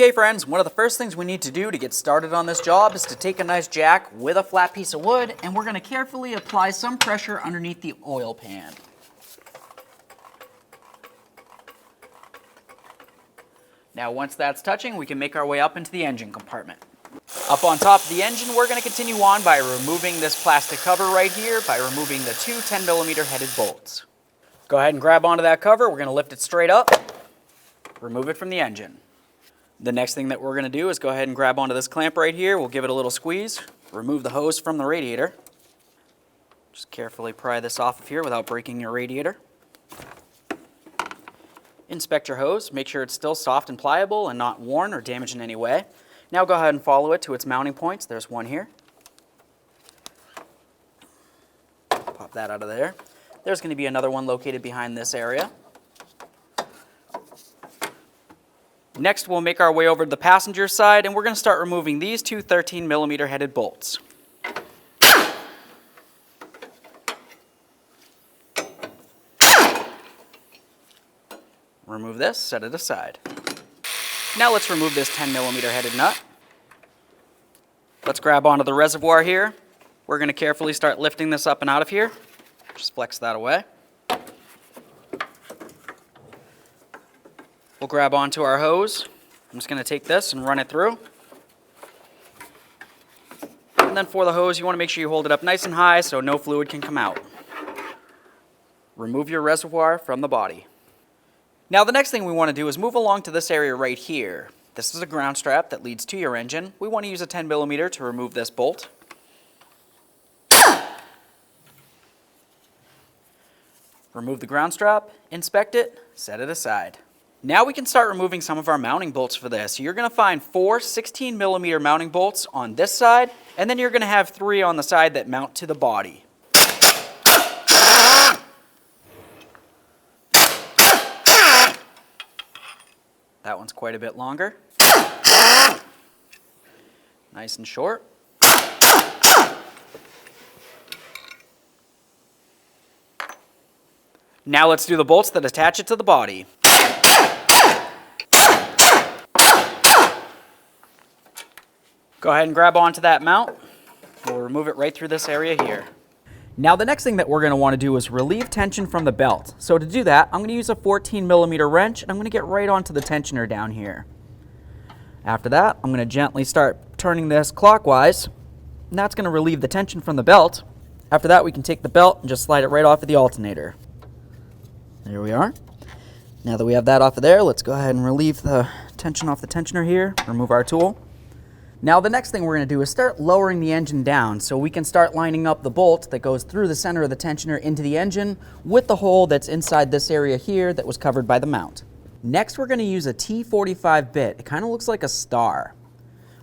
Okay friends, one of the first things we need to do to get started on this job is to take a nice jack with a flat piece of wood, and we're going to carefully apply some pressure underneath the oil pan. Now once that's touching, we can make our way up into the engine compartment. Up on top of the engine, we're going to continue on by removing this plastic cover right here by removing the two 10mm headed bolts. Go ahead and grab onto that cover. We're going to lift it straight up, remove it from the engine. The next thing that we're going to do is go ahead and grab onto this clamp right here. We'll give it a little squeeze, remove the hose from the radiator. Just carefully pry this off of here without breaking your radiator. Inspect your hose, make sure it's still soft and pliable and not worn or damaged in any way. Now go ahead and follow it to its mounting points. There's one here. Pop that out of there. There's going to be another one located behind this area. Next, we'll make our way over to the passenger side, and we're going to start removing these two 13mm headed bolts. Remove this, set it aside. Now let's remove this 10mm headed nut. Let's grab onto the reservoir here. We're going to carefully start lifting this up and out of here. Just flex that away. We'll grab onto our hose. I'm just going to take this and run it through. And then for the hose, you want to make sure you hold it up nice and high so no fluid can come out. Remove your reservoir from the body. Now the next thing we want to do is move along to this area right here. This is a ground strap that leads to your engine. We want to use a 10mm to remove this bolt. Remove the ground strap, inspect it, set it aside. Now we can start removing some of our mounting bolts for this. You're going to find 4 16mm mounting bolts on this side, and then you're going to have 3 on the side that mount to the body. That one's quite a bit longer. Nice and short. Now let's do the bolts that attach it to the body. Go ahead and grab onto that mount. We'll remove it right through this area here. Now the next thing that we're going to want to do is relieve tension from the belt. So to do that, I'm going to use a 14mm wrench, and I'm going to get right onto the tensioner down here. After that, I'm going to gently start turning this clockwise, and that's going to relieve the tension from the belt. After that, we can take the belt and just slide it right off of the alternator. There we are. Now that we have that off of there, let's go ahead and relieve the tension off the tensioner here, remove our tool. Now the next thing we're going to do is start lowering the engine down so we can start lining up the bolt that goes through the center of the tensioner into the engine with the hole that's inside this area here that was covered by the mount. Next we're going to use a T45 bit. It kind of looks like a star.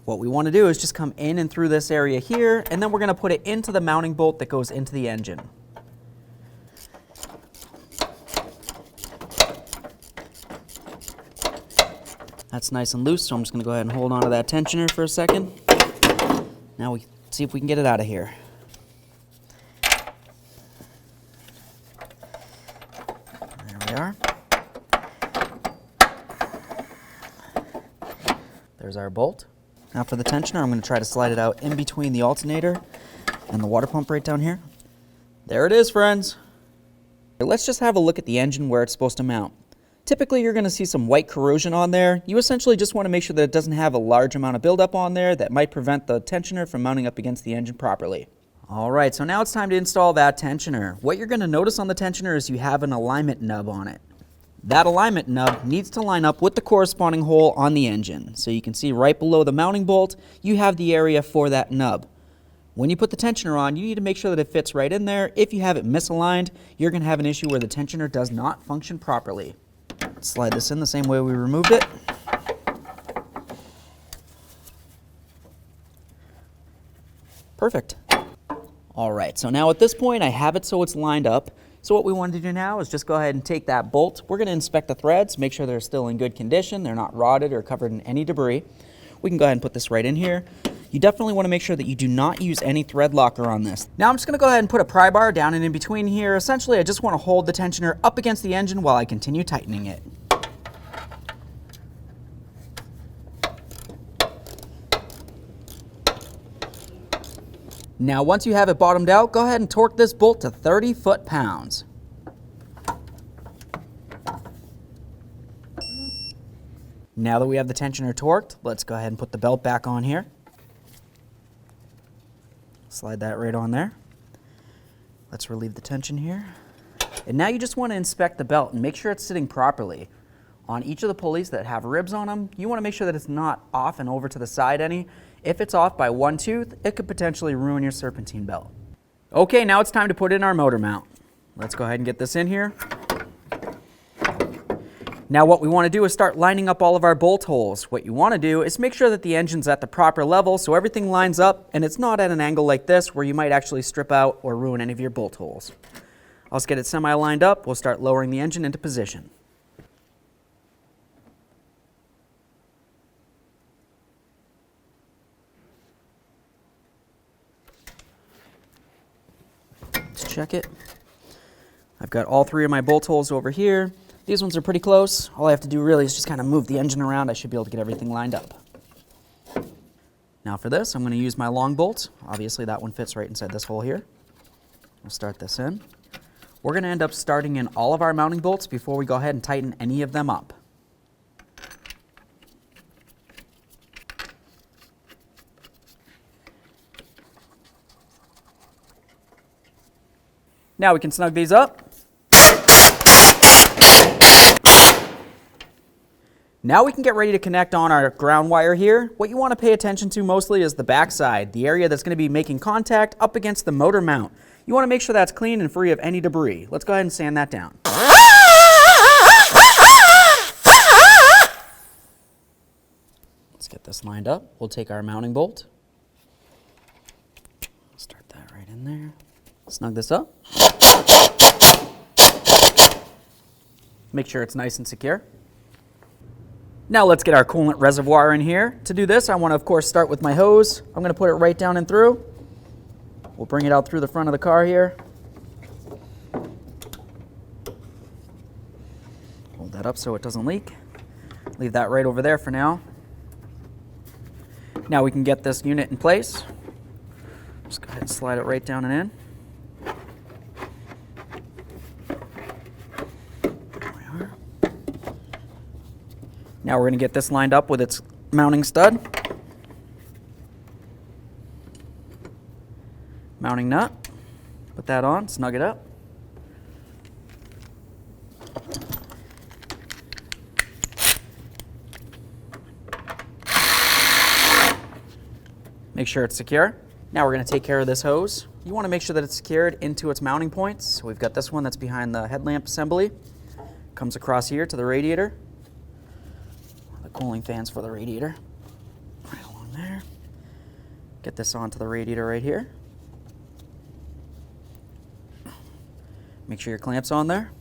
What we want to do is just come in and through this area here, and then we're going to put it into the mounting bolt that goes into the engine. That's nice and loose, so I'm just going to go ahead and hold on to that tensioner for a second. Now we see if we can get it out of here. There we are. There's our bolt. Now for the tensioner, I'm going to try to slide it out in between the alternator and the water pump right down here. There it is, friends. Let's just have a look at the engine where it's supposed to mount. Typically, you're going to see some white corrosion on there. You essentially just want to make sure that it doesn't have a large amount of buildup on there that might prevent the tensioner from mounting up against the engine properly. All right, so now it's time to install that tensioner. What you're going to notice on the tensioner is you have an alignment nub on it. That alignment nub needs to line up with the corresponding hole on the engine. So you can see right below the mounting bolt, you have the area for that nub. When you put the tensioner on, you need to make sure that it fits right in there. If you have it misaligned, you're going to have an issue where the tensioner does not function properly. Slide this in the same way we removed it. Perfect. All right, so now at this point I have it so it's lined up. So what we want to do now is just go ahead and take that bolt. We're going to inspect the threads, make sure they're still in good condition, they're not rotted or covered in any debris. We can go ahead and put this right in here. You definitely want to make sure that you do not use any thread locker on this. Now I'm just going to go ahead and put a pry bar down and in between here. Essentially, I just want to hold the tensioner up against the engine while I continue tightening it. Now once you have it bottomed out, go ahead and torque this bolt to 30 foot-pounds. Now that we have the tensioner torqued, let's go ahead and put the belt back on here. Slide that right on there. Let's relieve the tension here. And now you just want to inspect the belt and make sure it's sitting properly. On each of the pulleys that have ribs on them, you want to make sure that it's not off and over to the side any. If it's off by one tooth, it could potentially ruin your serpentine belt. Okay, now it's time to put in our motor mount. Let's go ahead and get this in here. Now what we want to do is start lining up all of our bolt holes. What you want to do is make sure that the engine's at the proper level so everything lines up and it's not at an angle like this where you might actually strip out or ruin any of your bolt holes. Let's get it semi-lined up. We'll start lowering the engine into position. Let's check it. I've got all three of my bolt holes over here. These ones are pretty close. All I have to do really is just kind of move the engine around. I should be able to get everything lined up. Now for this, I'm going to use my long bolt. Obviously that one fits right inside this hole here. We'll start this in. We're going to end up starting in all of our mounting bolts before we go ahead and tighten any of them up. Now we can snug these up. Now we can get ready to connect on our ground wire here. What you want to pay attention to mostly is the backside, the area that's going to be making contact up against the motor mount. You want to make sure that's clean and free of any debris. Let's go ahead and sand that down. Let's get this lined up. We'll take our mounting bolt. Start that right in there. Snug this up. Make sure it's nice and secure. Now let's get our coolant reservoir in here. To do this, I want to, of course, start with my hose. I'm going to put it right down and through. We'll bring it out through the front of the car here. Hold that up so it doesn't leak. Leave that right over there for now. Now we can get this unit in place. Just go ahead and slide it right down and in. Now we're going to get this lined up with its mounting stud. Mounting nut. Put that on, snug it up. Make sure it's secure. Now we're going to take care of this hose. You want to make sure that it's secured into its mounting points. So we've got this one that's behind the headlamp assembly. Comes across here to the radiator. Cooling fans for the radiator. Right along there. Get this onto the radiator right here. Make sure your clamp's on there.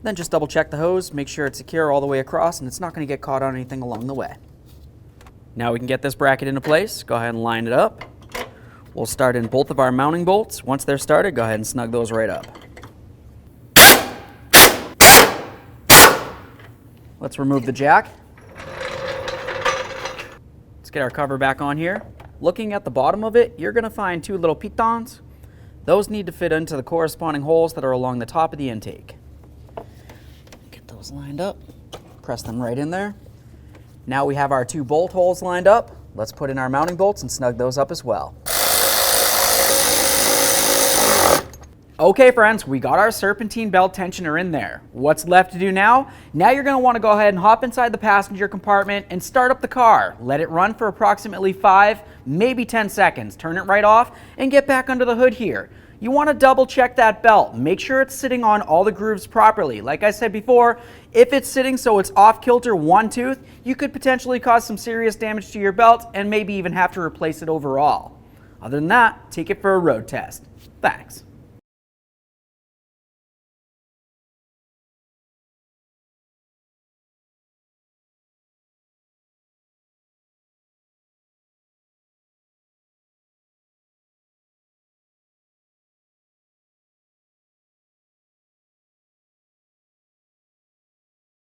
Then just double check the hose, make sure it's secure all the way across and it's not going to get caught on anything along the way. Now we can get this bracket into place. Go ahead and line it up. We'll start in both of our mounting bolts. Once they're started, go ahead and snug those right up. Let's remove the jack. Let's get our cover back on here. Looking at the bottom of it, you're going to find two little pitons. Those need to fit into the corresponding holes that are along the top of the intake. Get those lined up. Press them right in there. Now we have our two bolt holes lined up. Let's put in our mounting bolts and snug those up as well. Okay friends, we got our serpentine belt tensioner in there. What's left to do now? Now you're going to want to go ahead and hop inside the passenger compartment and start up the car. Let it run for approximately 5, maybe 10 seconds. Turn it right off and get back under the hood here. You want to double check that belt. Make sure it's sitting on all the grooves properly. Like I said before, if it's sitting so it's off kilter one tooth, you could potentially cause some serious damage to your belt and maybe even have to replace it overall. Other than that, take it for a road test. Thanks.